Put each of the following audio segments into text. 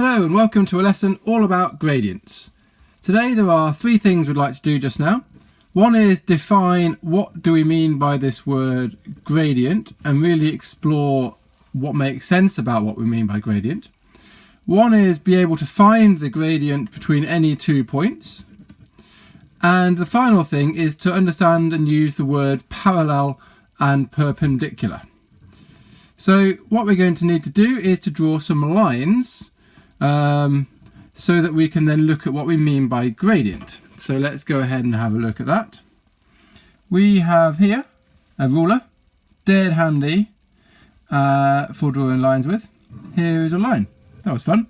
Hello and welcome to a lesson all about gradients. Today there are three things we'd like to do just now. One is define what do we mean by this word gradient and really explore what makes sense about what we mean by gradient. One is be able to find the gradient between any 2 points. And the final thing is to understand and use the words parallel and perpendicular. So what we're going to need to do is to draw some lines so that we can then look at what we mean by gradient. So let's go ahead and have a look at that. We have here a ruler, dead handy for drawing lines with. Here is a line. That was fun.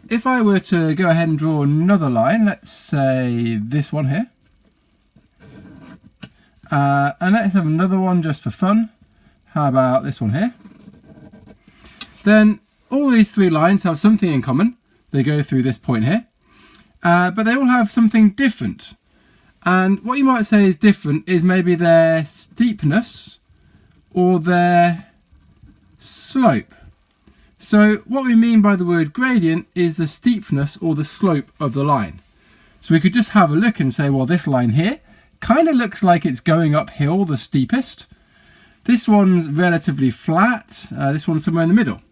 If I were to go ahead and draw another line, let's say this one here. And let's have another one just for fun. How about this one here? Then all these three lines have something in common. They go through this point here, but they all have something different. And what you might say is different is maybe their steepness or their slope. So what we mean by the word gradient is the steepness or the slope of the line. So we could just have a look and say, well, this line here kind of looks like it's going uphill the steepest. This one's relatively flat. This one's somewhere in the middle.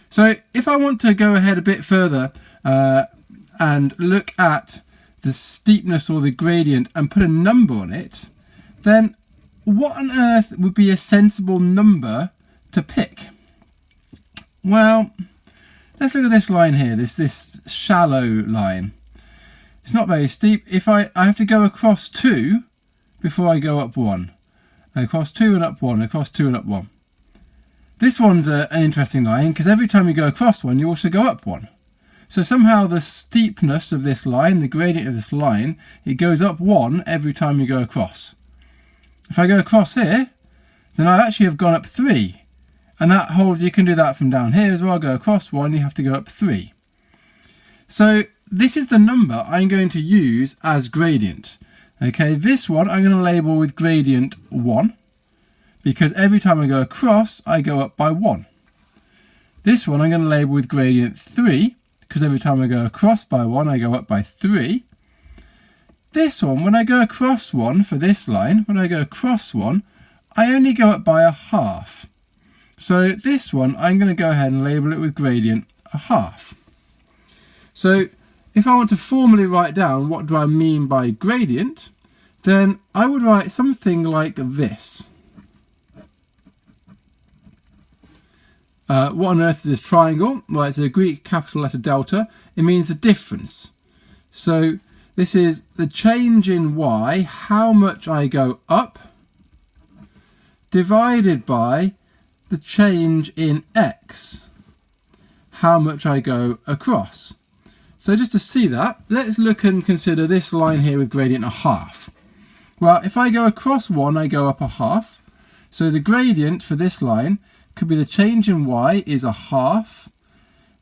So if I want to go ahead a bit further and look at the steepness or the gradient and put a number on it, then what on earth would be a sensible number to pick? Well, let's look at this line here, this shallow line. It's not very steep. If I have to go across 2 before I go up 1. Across 2 and up 1, across 2 and up 1. This one's an interesting line because every time you go across one, you also go up 1. So somehow the steepness of this line, the gradient of this line, it goes up 1 every time you go across. If I go across here, then I actually have gone up 3. And that holds, you can do that from down here as well. Go across 1, you have to go up 3. So this is the number I'm going to use as gradient. Okay, this one I'm going to label with gradient 1. Because every time I go across, I go up by 1. This one I'm going to label with gradient 3, because every time I go across by 1, I go up by 3. This one, when I go across 1 for this line, when I go across 1, I only go up by a half. So this one, I'm going to go ahead and label it with gradient 1/2. So if I want to formally write down what do I mean by gradient, then I would write something like this. What on earth is this triangle? Well, it's a Greek capital letter delta. It means the difference. So this is the change in y, how much I go up, divided by the change in x, how much I go across. So just to see that, let's look and consider this line here with gradient 1/2. Well, if I go across 1, I go up 1/2. So the gradient for this line could be the change in y is 1/2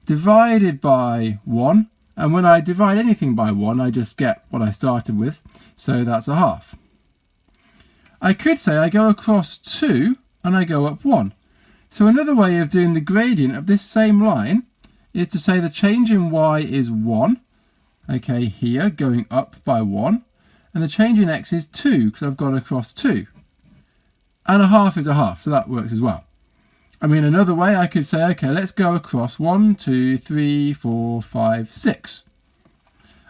divided by 1. And when I divide anything by 1, I just get what I started with. So that's 1/2. I could say I go across 2 and I go up 1. So another way of doing the gradient of this same line is to say the change in y is 1. Okay, here, going up by 1. And the change in x is 2, because I've gone across 2. And 1/2 is 1/2, so that works as well. I mean, another way I could say, okay, let's go across 1, 2, 3, 4, 5, 6.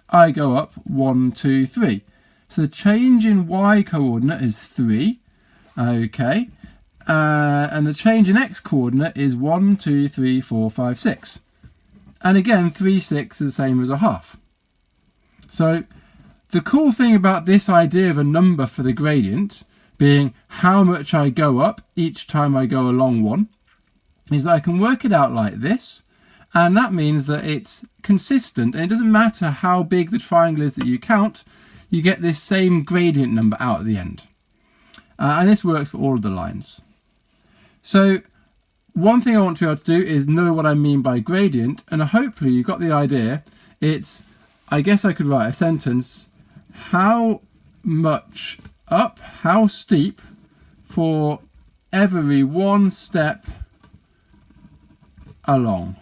I go up 1, 2, 3. So the change in y coordinate is 3. Okay. And the change in x coordinate is 1, 2, 3, 4, 5, 6. And again, 3, 6 is the same as 1/2. So the cool thing about this idea of a number for the gradient being how much I go up each time I go along one is that I can work it out like this, and that means that it's consistent, and it doesn't matter how big the triangle is that you count, you get this same gradient number out at the end. And this works for all of the lines. So one thing I want to be able to do is know what I mean by gradient, and hopefully you got the idea. It's, I guess I could write a sentence, how much up, how steep for every one step along.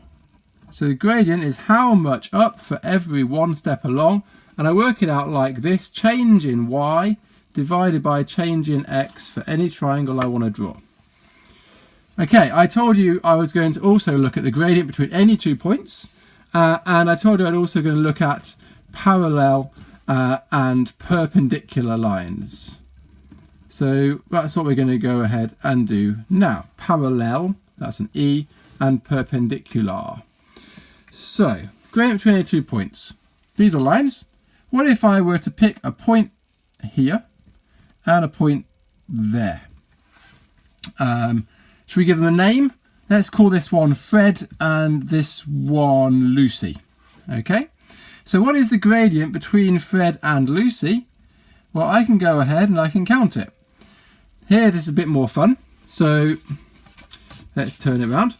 So the gradient is how much up for every one step along, and I work it out like this: change in y divided by change in x for any triangle I want to draw. Okay, I told you I was going to also look at the gradient between any 2 points, and I told you I'd also going to look at parallel and perpendicular lines. So that's what we're going to go ahead and do now. Parallel, that's an E, and perpendicular. So, gradient between any 2 points. These are lines. What if I were to pick a point here and a point there? Should we give them a name? Let's call this one Fred and this one Lucy. Okay, so what is the gradient between Fred and Lucy? Well, I can go ahead and I can count it. Here, this is a bit more fun. So let's turn it around.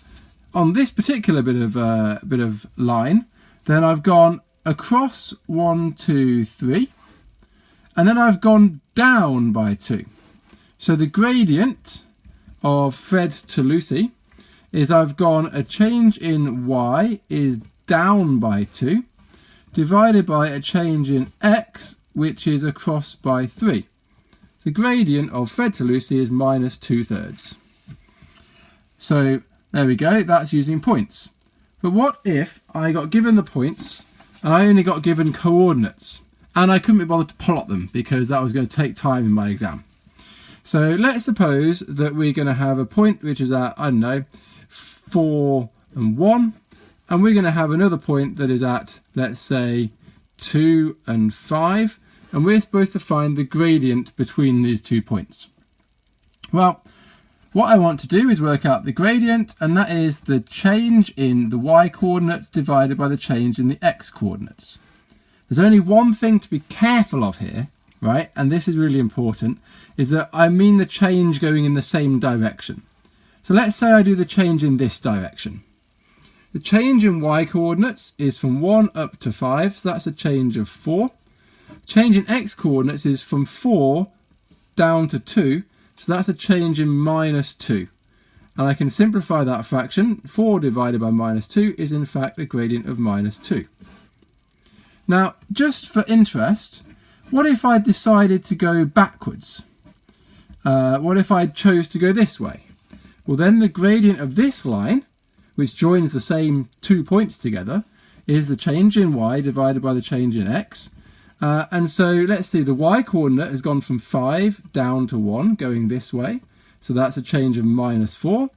On this particular bit of line, then I've gone across 1, 2, 3, and then I've gone down by 2. So the gradient of Fred to Lucy is I've gone a change in y is down by 2 divided by a change in x, which is across by 3. The gradient of Fred to Lucy is minus 2/3. So there we go, that's using points. But what if I got given the points and I only got given coordinates and I couldn't be bothered to plot them because that was going to take time in my exam? So let's suppose that we're going to have a point which is at, I don't know, 4 and 1, and we're going to have another point that is at, let's say, 2 and 5, and we're supposed to find the gradient between these 2 points. Well, what I want to do is work out the gradient, and that is the change in the y coordinates divided by the change in the x coordinates. There's only one thing to be careful of here, right, and this is really important, is that I mean the change going in the same direction. So let's say I do the change in this direction. The change in y coordinates is from 1 up to 5, so that's a change of 4. The change in x coordinates is from 4 down to 2, so that's a change in minus 2. And I can simplify that fraction. 4 divided by minus 2 is in fact a gradient of minus 2. Now, just for interest, what if I decided to go backwards? What if I chose to go this way? Well, then the gradient of this line, which joins the same 2 points together, is the change in y divided by the change in x. And so let's see, the y coordinate has gone from 5 down to 1 going this way. So that's a change of minus 4.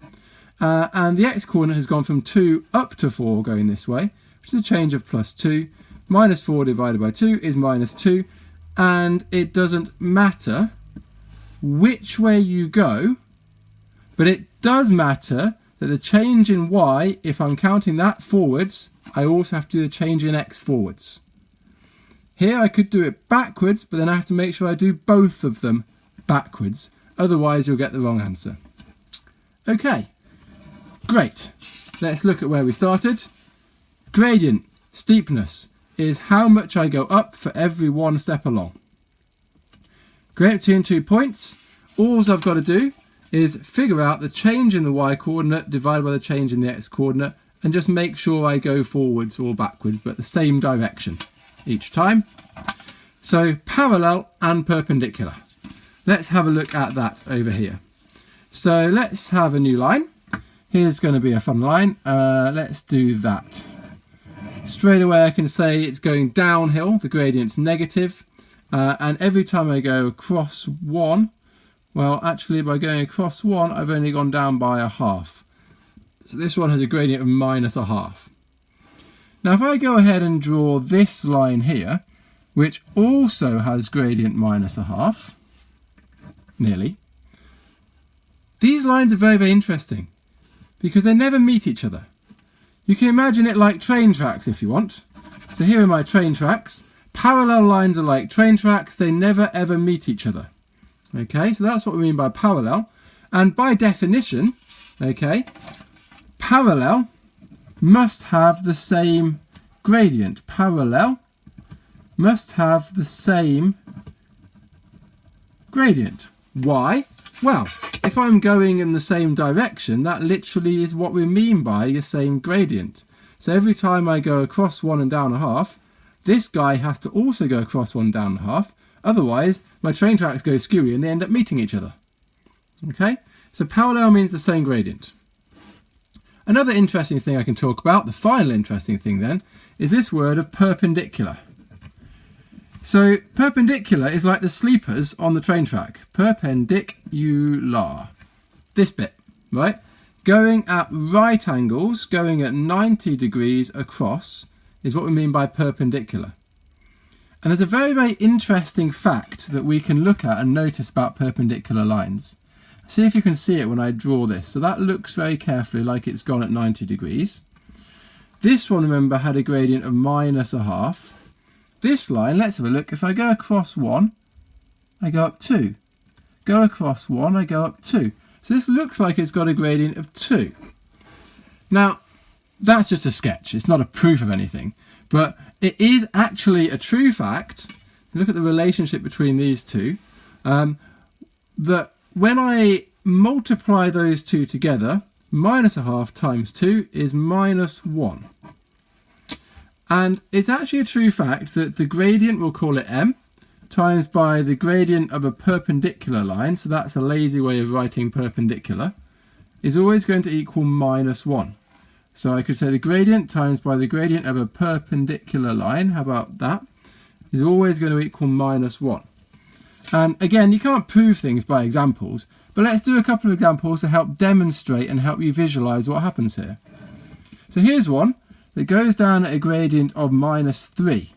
And the x coordinate has gone from 2 up to 4 going this way, which is a change of plus 2. Minus 4 divided by 2 is minus 2. And it doesn't matter which way you go, but it does matter that the change in y, if I'm counting that forwards, I also have to do the change in x forwards. Here I could do it backwards, but then I have to make sure I do both of them backwards. Otherwise you'll get the wrong answer. Okay, great. Let's look at where we started. Gradient, steepness, is how much I go up for every one step along. Gradient between 2 points, all I've got to do is figure out the change in the y coordinate divided by the change in the x coordinate and just make sure I go forwards or backwards, but the same direction each time. So parallel and perpendicular. Let's have a look at that over here. So let's have a new line. Here's going to be a fun line. Let's do that. Straight away I can say it's going downhill, the gradient's negative, and every time I go across 1, well actually by going across 1 I've only gone down by a half. So this one has a gradient of minus a half. Now if I go ahead and draw this line here, which also has gradient minus a half, nearly, these lines are very, very interesting because they never meet each other. You can imagine it like train tracks if you want. So here are my train tracks. Parallel lines are like train tracks, they never ever meet each other. Okay, so that's what we mean by parallel. And by definition, okay, parallel must have the same gradient. Parallel must have the same gradient. Why? Well, if I'm going in the same direction, that literally is what we mean by the same gradient. So every time I go across 1 and down a half, this guy has to also go across 1 down a half. Otherwise, my train tracks go skewy and they end up meeting each other. Okay, so parallel means the same gradient. Another interesting thing I can talk about, the final interesting thing then, is this word of perpendicular. So perpendicular is like the sleepers on the train track. Perpendicular. This bit, right? Going at right angles, going at 90 degrees across is what we mean by perpendicular. And there's a very, very interesting fact that we can look at and notice about perpendicular lines. See if you can see it when I draw this. So that looks very carefully like it's gone at 90 degrees. This one, remember, had a gradient of -1/2. This line, let's have a look. If I go across 1, I go up 2. Go across 1, I go up 2. So this looks like it's got a gradient of 2. Now, that's just a sketch. It's not a proof of anything. But it is actually a true fact. Look at the relationship between these two. That when I multiply those two together, -1/2 times 2 is -1. And it's actually a true fact that the gradient, we'll call it m, times by the gradient of a perpendicular line, so that's a lazy way of writing perpendicular, is always going to equal -1. So I could say the gradient times by the gradient of a perpendicular line, how about that, is always going to equal -1. And again, you can't prove things by examples, but let's do a couple of examples to help demonstrate and help you visualize what happens here. So here's one that goes down at a gradient of -3.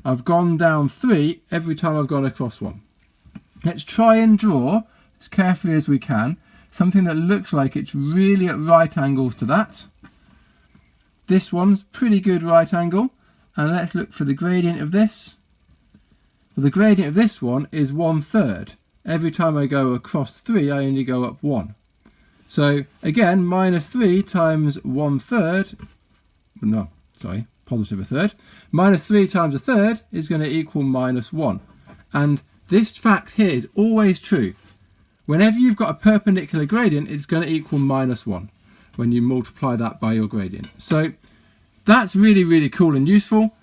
I've gone down 3 every time I've gone across 1. Let's try and draw, as carefully as we can, something that looks like it's really at right angles to that. This one's pretty good right angle, and let's look for the gradient of this. Well, the gradient of this one is 1/3. Every time I go across 3, I only go up 1. So again, -3 times 1/3, no, sorry, positive 1/3, -3 times 1/3 is going to equal -1. And this fact here is always true. Whenever you've got a perpendicular gradient, it's going to equal -1 when you multiply that by your gradient. So that's really, really cool and useful,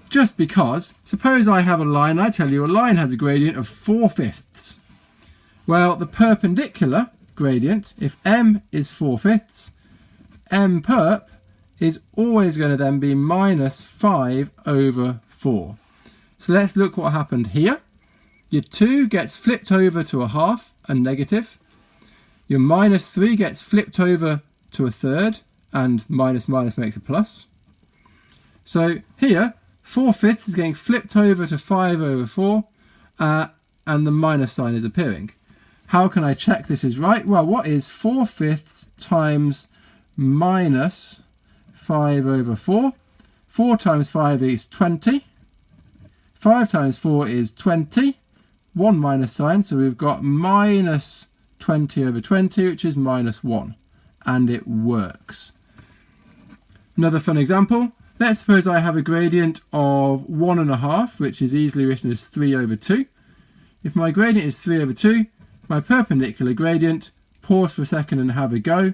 just because, suppose I have a line, I tell you a line has a gradient of 4/5. Well, the perpendicular gradient, if m is 4/5, m perp is always going to then be -5/4. So let's look what happened here. Your 2 gets flipped over to a half, a negative. Your -3 gets flipped over to a third, and minus makes a plus. So here, 4/5 is getting flipped over to 5/4, and the minus sign is appearing. How can I check this is right? Well, what is 4/5 times -5/4? 4 times 5 is 20. 5 times 4 is 20. 1 minus sign, so we've got -20/20, which is -1. And it works. Another fun example. Let's suppose I have a gradient of 1.5, which is easily written as 3/2. If my gradient is 3/2, my perpendicular gradient, pause for a second and have a go.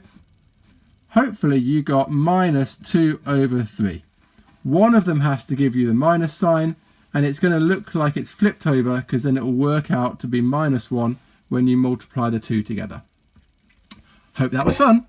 Hopefully you got -2/3. One of them has to give you the minus sign, and it's going to look like it's flipped over, because then it will work out to be -1 when you multiply the two together. Hope that was fun.